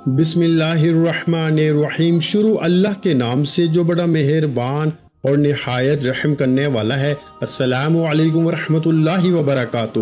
بسم اللہ الرحمن الرحیم۔ شروع اللہ کے نام سے جو بڑا مہربان اور نہایت رحم کرنے والا ہے۔ السلام علیکم ورحمۃ اللہ وبرکاتہ۔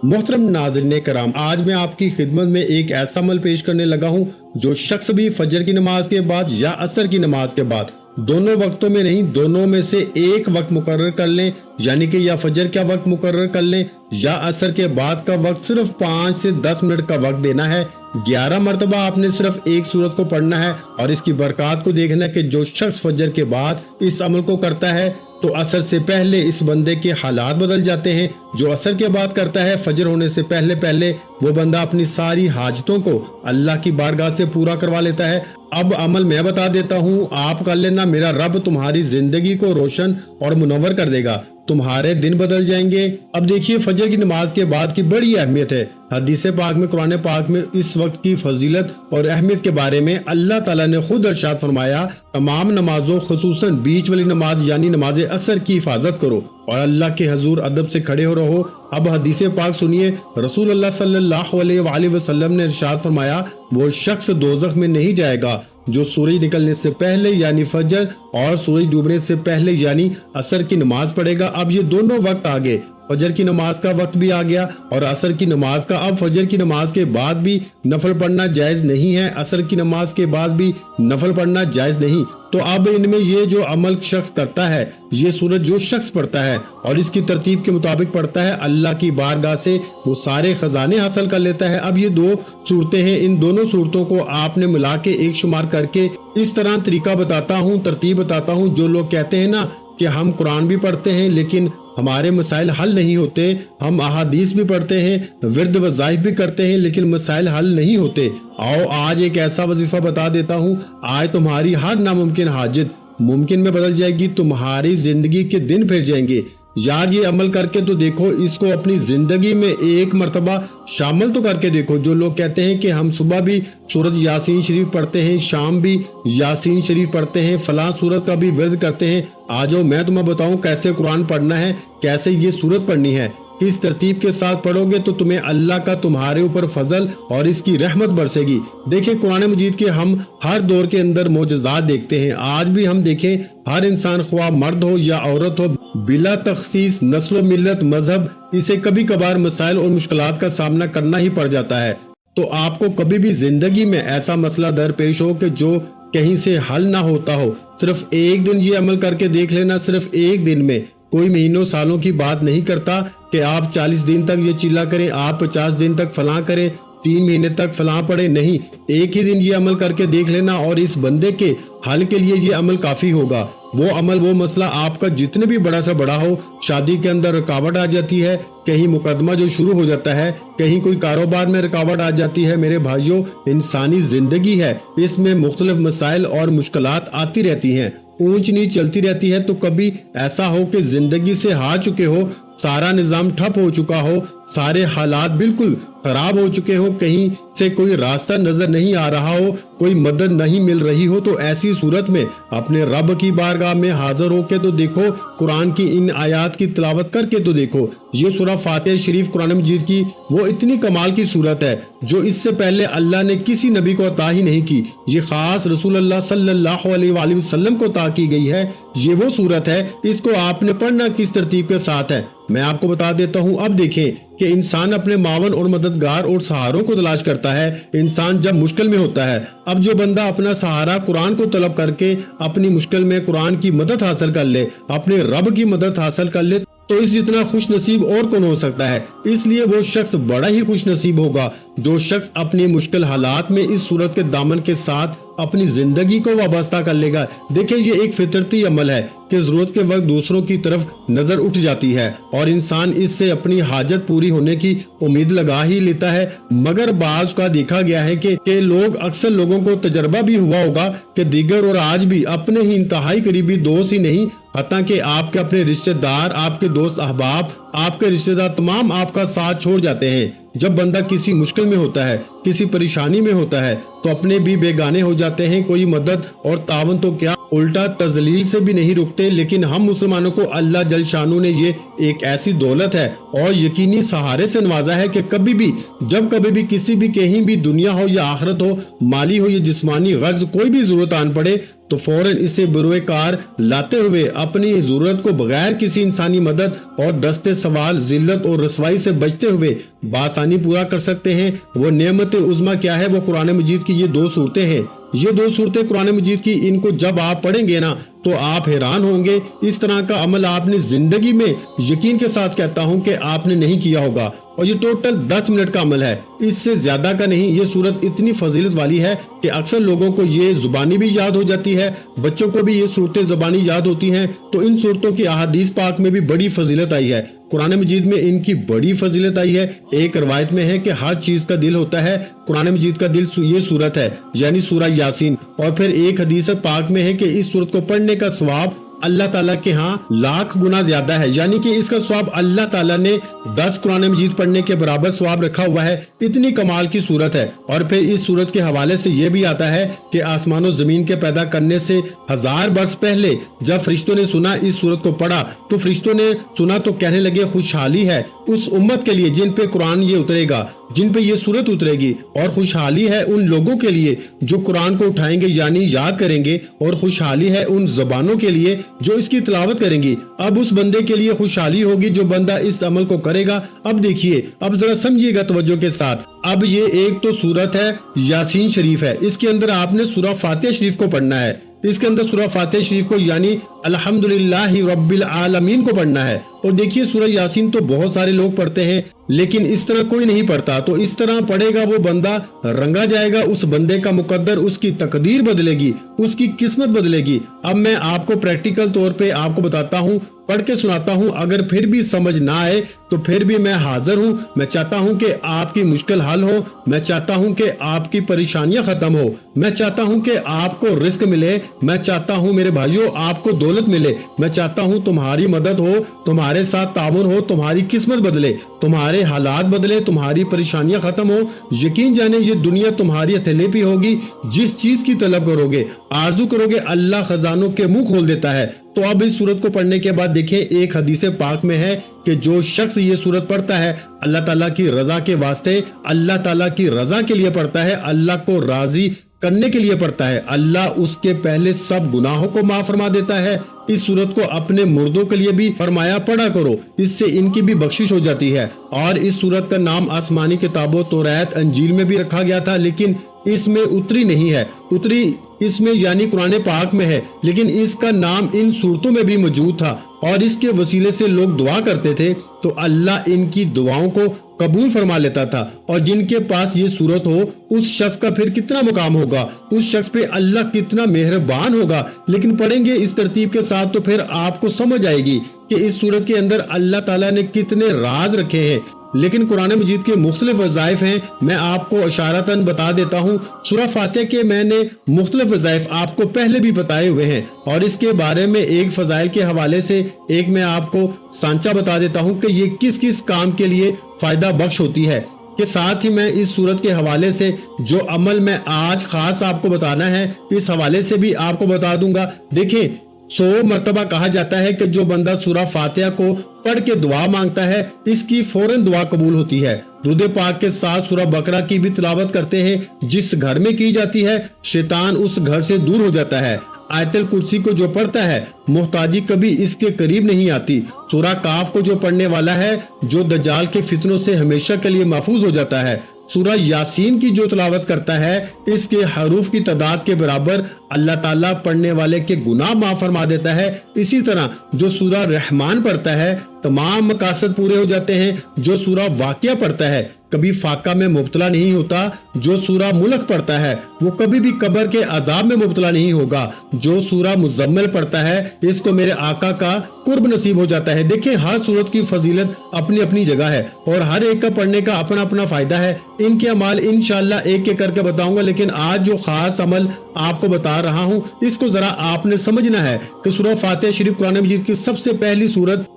محترم ناظرین کرام، آج میں آپ کی خدمت میں ایک ایسا عمل پیش کرنے لگا ہوں جو شخص بھی فجر کی نماز کے بعد یا عصر کی نماز کے بعد، دونوں وقتوں میں نہیں، دونوں میں سے ایک وقت مقرر کر لیں، یعنی کہ یا فجر کا وقت مقرر کر لیں یا عصر کے بعد کا وقت، صرف 5 سے 10 منٹ کا وقت دینا ہے۔ 11 مرتبہ آپ نے صرف ایک سورت کو پڑھنا ہے اور اس کی برکات کو دیکھنا ہے کہ جو شخص فجر کے بعد اس عمل کو کرتا ہے تو عصر سے پہلے اس بندے کے حالات بدل جاتے ہیں۔ جو عصر کے بعد کرتا ہے، فجر ہونے سے پہلے پہلے وہ بندہ اپنی ساری حاجتوں کو اللہ کی بارگاہ سے پورا کروا لیتا ہے۔ اب عمل میں بتا دیتا ہوں، آپ کر لینا، میرا رب تمہاری زندگی کو روشن اور منور کر دے گا، تمہارے دن بدل جائیں گے۔ اب دیکھیے، فجر کی نماز کے بعد کی بڑی اہمیت ہے۔ حدیث پاک میں، قرآن پاک میں اس وقت کی فضیلت اور اہمیت کے بارے میں اللہ تعالیٰ نے خود ارشاد فرمایا، تمام نمازوں خصوصاً بیچ والی نماز یعنی نماز عصر کی حفاظت کرو اور اللہ کے حضور ادب سے کھڑے ہو رہو۔ اب حدیث پاک سنیے، رسول اللہ صلی اللہ علیہ وآلہ وسلم نے ارشاد فرمایا، وہ شخص دوزخ میں نہیں جائے گا جو سورج نکلنے سے پہلے یعنی فجر اور سورج ڈوبنے سے پہلے یعنی عصر کی نماز پڑھے گا۔ اب یہ دونوں وقت آگے، فجر کی نماز کا وقت بھی آ گیا اور عصر کی نماز کا۔ اب فجر کی نماز کے بعد بھی نفل پڑھنا جائز نہیں ہے، عصر کی نماز کے بعد بھی نفل پڑھنا جائز نہیں۔ تو اب ان میں یہ جو عمل شخص کرتا ہے، یہ سورت جو شخص پڑھتا ہے اور اس کی ترتیب کے مطابق پڑھتا ہے، اللہ کی بارگاہ سے وہ سارے خزانے حاصل کر لیتا ہے۔ اب یہ دو صورتیں ہیں، ان دونوں صورتوں کو آپ نے ملا کے ایک شمار کر کے اس طرح طریقہ بتاتا ہوں، ترتیب بتاتا ہوں۔ جو لوگ کہتے ہیں نا کہ ہم قرآن بھی پڑھتے ہیں لیکن ہمارے مسائل حل نہیں ہوتے، ہم احادیث بھی پڑھتے ہیں، ورد وظائف بھی کرتے ہیں لیکن مسائل حل نہیں ہوتے، آؤ آج ایک ایسا وظیفہ بتا دیتا ہوں، آج تمہاری ہر ناممکن حاجت ممکن میں بدل جائے گی، تمہاری زندگی کے دن پھر جائیں گے۔ یار یہ عمل کر کے تو دیکھو، اس کو اپنی زندگی میں ایک مرتبہ شامل تو کر کے دیکھو۔ جو لوگ کہتے ہیں کہ ہم صبح بھی سورۃ یاسین شریف پڑھتے ہیں، شام بھی یاسین شریف پڑھتے ہیں، فلاں سورت کا بھی ورد کرتے ہیں، آ جاؤ میں تمہیں بتاؤں کیسے قرآن پڑھنا ہے، کیسے یہ سورت پڑھنی ہے۔ کس ترتیب کے ساتھ پڑھو گے تو تمہیں اللہ کا تمہارے اوپر فضل اور اس کی رحمت برسے گی۔ دیکھیں قرآن مجید کے ہم ہر دور کے اندر معجزات دیکھتے ہیں، آج بھی ہم دیکھیں ہر انسان خواہ مرد ہو یا عورت ہو، بلا تخصیص نسل و ملت مذہب، اسے کبھی کبھار مسائل اور مشکلات کا سامنا کرنا ہی پڑ جاتا ہے۔ تو آپ کو کبھی بھی زندگی میں ایسا مسئلہ درپیش ہو کہ جو کہیں سے حل نہ ہوتا ہو، صرف ایک دن یہ عمل کر کے دیکھ لینا، صرف ایک دن میں، کوئی مہینوں سالوں کی بات نہیں کرتا کہ آپ 40 دن تک یہ چیلا کریں، آپ 50 دن تک فلاں کریں، 3 مہینے تک فلاں پڑھیں، نہیں، ایک ہی دن یہ عمل کر کے دیکھ لینا اور اس بندے کے حل کے لیے یہ عمل کافی ہوگا۔ وہ عمل، وہ مسئلہ آپ کا جتنے بھی بڑا سے بڑا ہو، شادی کے اندر رکاوٹ آ جاتی ہے، کہیں مقدمہ جو شروع ہو جاتا ہے، کہیں کوئی کاروبار میں رکاوٹ آ جاتی ہے، میرے بھائیوں انسانی زندگی ہے، اس میں مختلف مسائل اور مشکلات آتی رہتی ہیں، اونچ نیچ چلتی رہتی ہے۔ تو کبھی ایسا ہو کہ زندگی سے ہار چکے ہو، سارا نظام ٹھپ ہو چکا ہو، سارے حالات بالکل خراب ہو چکے ہو، کہیں سے کوئی راستہ نظر نہیں آ رہا ہو، کوئی مدد نہیں مل رہی ہو، تو ایسی صورت میں اپنے رب کی بارگاہ میں حاضر ہو کے تو دیکھو، قرآن کی ان آیات کی تلاوت کر کے تو دیکھو۔ یہ سورہ فاتحہ شریف قرآن مجید کی وہ اتنی کمال کی صورت ہے جو اس سے پہلے اللہ نے کسی نبی کو عطا ہی نہیں کی، یہ خاص رسول اللہ صلی اللہ علیہ وآلہ وسلم کو عطا کی گئی ہے۔ یہ وہ صورت ہے، اس کو آپ نے پڑھنا کس ترتیب کے ساتھ ہے میں آپ کو بتا دیتا ہوں۔ اب دیکھیں کہ انسان اپنے معاون اور مددگار اور سہاروں کو تلاش کرتا ہے انسان جب مشکل میں ہوتا ہے۔ اب جو بندہ اپنا سہارا قرآن کو طلب کر کے اپنی مشکل میں قرآن کی مدد حاصل کر لے، اپنے رب کی مدد حاصل کر لے، تو اس جتنا خوش نصیب اور کون ہو سکتا ہے۔ اس لیے وہ شخص بڑا ہی خوش نصیب ہوگا جو شخص اپنی مشکل حالات میں اس صورت کے دامن کے ساتھ اپنی زندگی کو وابستہ کر لے گا۔ دیکھیں یہ ایک فطرتی عمل ہے کہ ضرورت کے وقت دوسروں کی طرف نظر اٹھ جاتی ہے اور انسان اس سے اپنی حاجت پوری ہونے کی امید لگا ہی لیتا ہے، مگر بعض کا دیکھا گیا ہے کہ لوگ، اکثر لوگوں کو تجربہ بھی ہوا ہوگا کہ دیگر اور آج بھی اپنے ہی انتہائی قریبی دوست ہی نہیں، حتیٰ کہ آپ کے اپنے رشتہ دار، آپ کے دوست احباب، آپ کے رشتہ دار تمام آپ کا ساتھ چھوڑ جاتے ہیں۔ جب بندہ کسی مشکل میں ہوتا ہے، کسی پریشانی میں ہوتا ہے تو اپنے بھی بیگانے ہو جاتے ہیں، کوئی مدد اور تعاون تو کیا الٹا تذلیل سے بھی نہیں رکتے۔ لیکن ہم مسلمانوں کو اللہ جل شانہ نے یہ ایک ایسی دولت ہے اور یقینی سہارے سے نوازا ہے کہ کبھی بھی جب کبھی بھی کسی بھی کہیں بھی دنیا ہو یا آخرت ہو، مالی ہو یا جسمانی غرض کوئی بھی ضرورت آن پڑے تو فوراً اسے بروئے کار لاتے ہوئے اپنی ضرورت کو بغیر کسی انسانی مدد اور دست سوال ذلت اور رسوائی سے بچتے ہوئے بآسانی پورا کر سکتے ہیں۔ وہ نعمت عظمیٰ کیا ہے؟ وہ قرآن مجید کی یہ دو صورتیں ہیں۔ یہ دو صورتیں قرآن مجید کی، ان کو جب آپ پڑھیں گے نا تو آپ حیران ہوں گے۔ اس طرح کا عمل آپ نے زندگی میں یقین کے ساتھ کہتا ہوں کہ آپ نے نہیں کیا ہوگا، اور یہ ٹوٹل 10 منٹ کا عمل ہے، اس سے زیادہ کا نہیں۔ یہ صورت اتنی فضیلت والی ہے کہ اکثر لوگوں کو یہ زبانی بھی یاد ہو جاتی ہے، بچوں کو بھی یہ صورتیں زبانی یاد ہوتی ہیں۔ تو ان صورتوں کی احادیث پاک میں بھی بڑی فضیلت آئی ہے، قرآن مجید میں ان کی بڑی فضیلت آئی ہے۔ ایک روایت میں ہے کہ ہر چیز کا دل ہوتا ہے، قرآن مجید کا دل یہ صورت ہے، یعنی سورہ یاسین۔ اور پھر ایک حدیث پاک میں ہے کہ اس صورت کو پڑھنے کا ثواب اللہ تعالیٰ کے ہاں 1,00,000 گنا زیادہ ہے، یعنی کہ اس کا ثواب اللہ تعالیٰ نے 10 قرآن مجید پڑھنے کے برابر ثواب رکھا ہوا ہے۔ اتنی کمال کی صورت ہے۔ اور پھر اس صورت کے حوالے سے یہ بھی آتا ہے کہ آسمان و زمین کے پیدا کرنے سے 1000 برس پہلے جب فرشتوں نے سنا اس صورت کو پڑھا تو فرشتوں نے سنا تو کہنے لگے خوشحالی ہے اس امت کے لیے جن پہ قرآن یہ اترے گا، جن پہ یہ صورت اترے گی، اور خوشحالی ہے ان لوگوں کے لیے جو قرآن کو اٹھائیں گے یعنی یاد کریں گے، اور خوشحالی ہے ان زبانوں کے لیے جو اس کی تلاوت کریں گی۔ اب اس بندے کے لیے خوشحالی ہوگی جو بندہ اس عمل کو کرے گا۔ اب دیکھیے، اب ذرا سمجھیے گا توجہ کے ساتھ۔ اب یہ ایک تو صورت ہے یاسین شریف ہے، اس کے اندر آپ نے سورہ فاتحہ شریف کو پڑھنا ہے، اس کے اندر سورہ فاتحہ شریف کو یعنی الحمدللہ رب العالمین کو پڑھنا ہے۔ اور دیکھیے سورہ یاسین تو بہت سارے لوگ پڑھتے ہیں لیکن اس طرح کوئی نہیں پڑھتا، تو اس طرح پڑھے گا وہ بندہ رنگا جائے گا، اس بندے کا مقدر، اس کی تقدیر بدلے گی، اس کی قسمت بدلے گی۔ اب میں آپ کو پریکٹیکل طور پہ آپ کو بتاتا ہوں، پڑھ کے سناتا ہوں، اگر پھر بھی سمجھ نہ آئے تو پھر بھی میں حاضر ہوں۔ میں چاہتا ہوں کہ آپ کی مشکل حل ہو، میں چاہتا ہوں کہ آپ کی پریشانیاں ختم ہو، میں چاہتا ہوں کہ آپ کو رزق ملے، میں چاہتا ہوں میرے بھائیوں آپ کو دولت ملے، میں چاہتا ہوں تمہاری مدد ہو، تمہارے ساتھ تعاون ہو، تمہاری قسمت بدلے، تمہارے حالات بدلے، تمہاری پریشانیاں ختم ہو۔ یقین جانے یہ دنیا تمہاری ہتھیلی پہ ہوگی، جس چیز کی طلب کرو گے، آرزو کرو گے، اللہ خزانوں کے منہ کھول دیتا ہے۔ تو اب اس سورت کو پڑھنے کے بعد دیکھیں، ایک حدیث پاک میں ہے کہ جو شخص یہ سورت پڑھتا ہے اللہ تعالیٰ کی رضا کے واسطے، اللہ تعالیٰ کی رضا کے لیے پڑھتا ہے، اللہ کو راضی کرنے کے لیے پڑھتا ہے، اللہ اس کے پہلے سب گناہوں کو معاف فرما دیتا ہے۔ اس سورت کو اپنے مردوں کے لیے بھی فرمایا پڑھا کرو، اس سے ان کی بھی بخشش ہو جاتی ہے۔ اور اس سورت کا نام آسمانی کتابوں توریت انجیل میں بھی رکھا گیا تھا، لیکن اس میں اتری نہیں ہے، اتری اس میں یعنی قرآن پاک میں ہے، لیکن اس کا نام ان صورتوں میں بھی موجود تھا، اور اس کے وسیلے سے لوگ دعا کرتے تھے تو اللہ ان کی دعاؤں کو قبول فرما لیتا تھا۔ اور جن کے پاس یہ صورت ہو اس شخص کا پھر کتنا مقام ہوگا، اس شخص پہ اللہ کتنا مہربان ہوگا۔ لیکن پڑھیں گے اس ترتیب کے ساتھ تو پھر آپ کو سمجھ آئے گی کہ اس صورت کے اندر اللہ تعالیٰ نے کتنے راز رکھے ہیں۔ لیکن قرآن مجید کے مختلف وظائف ہیں، میں آپ کو اشارتاً بتا دیتا ہوں۔ سورہ فاتحہ کے میں نے مختلف وظائف آپ کو پہلے بھی بتائے ہوئے ہیں، اور اس کے بارے میں ایک فضائل کے حوالے سے ایک میں آپ کو سانچہ بتا دیتا ہوں کہ یہ کس کس کام کے لیے فائدہ بخش ہوتی ہے، کہ ساتھ ہی میں اس صورت کے حوالے سے جو عمل میں آج خاص آپ کو بتانا ہے اس حوالے سے بھی آپ کو بتا دوں گا۔ دیکھیں 100 مرتبہ کہا جاتا ہے کہ جو بندہ سورہ فاتحہ کو پڑھ کے دعا مانگتا ہے اس کی فوراً دعا قبول ہوتی ہے۔ درود پاک کے ساتھ سورہ بقرہ کی بھی تلاوت کرتے ہیں، جس گھر میں کی جاتی ہے شیطان اس گھر سے دور ہو جاتا ہے۔ آیت الکرسی کو جو پڑھتا ہے محتاجی کبھی اس کے قریب نہیں آتی۔ سورہ کاف کو جو پڑھنے والا ہے جو دجال کے فتنوں سے ہمیشہ کے لیے محفوظ ہو جاتا ہے۔ سورہ یاسین کی جو تلاوت کرتا ہے اس کے حروف کی تعداد کے برابر اللہ تعالیٰ پڑھنے والے کے گناہ معاف فرما دیتا ہے۔ اسی طرح جو سورہ رحمان پڑھتا ہے تمام مقاصد پورے ہو جاتے ہیں۔ جو سورہ واقعہ پڑھتا ہے کبھی فاقہ میں مبتلا نہیں ہوتا۔ جو سورہ ملک پڑھتا ہے وہ کبھی بھی قبر کے عذاب میں مبتلا نہیں ہوگا۔ جو سورہ مزمل پڑھتا ہے اس کو میرے آقا کا قرب نصیب ہو جاتا ہے۔ دیکھیں ہر سورت کی فضیلت اپنی اپنی جگہ ہے اور ہر ایک کا پڑھنے کا اپنا اپنا فائدہ ہے۔ ان کے اعمال انشاءاللہ ایک ایک کر کے بتاؤں گا، لیکن آج جو خاص عمل آپ کو بتا رہا ہوں اس کو ذرا آپ نے سمجھنا ہے کہ سورہ فاتحہ شریف قرآن مجید کی سب سے پہلی سورت،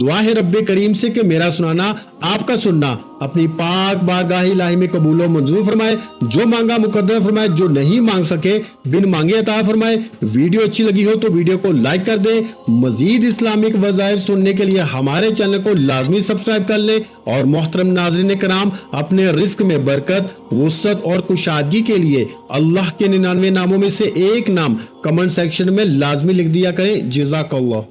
دعا ہے رب کریم سے کہ میرا سنانا آپ کا سننا اپنی پاک بارگاہ الہی میں قبول و منظور فرمائے، جو مانگا مقدر فرمائے، جو نہیں مانگ سکے بن مانگے عطا فرمائے۔ ویڈیو اچھی لگی ہو تو ویڈیو کو لائک کر دیں۔ مزید اسلامک وظائف سننے کے لیے ہمارے چینل کو لازمی سبسکرائب کر لیں، اور محترم ناظرین کرام، اپنے رزق میں برکت، وسعت اور کشادگی کے لیے اللہ کے 99 ناموں میں سے ایک نام کمنٹ سیکشن میں لازمی لکھ دیا کریں۔ جزاک اللہ۔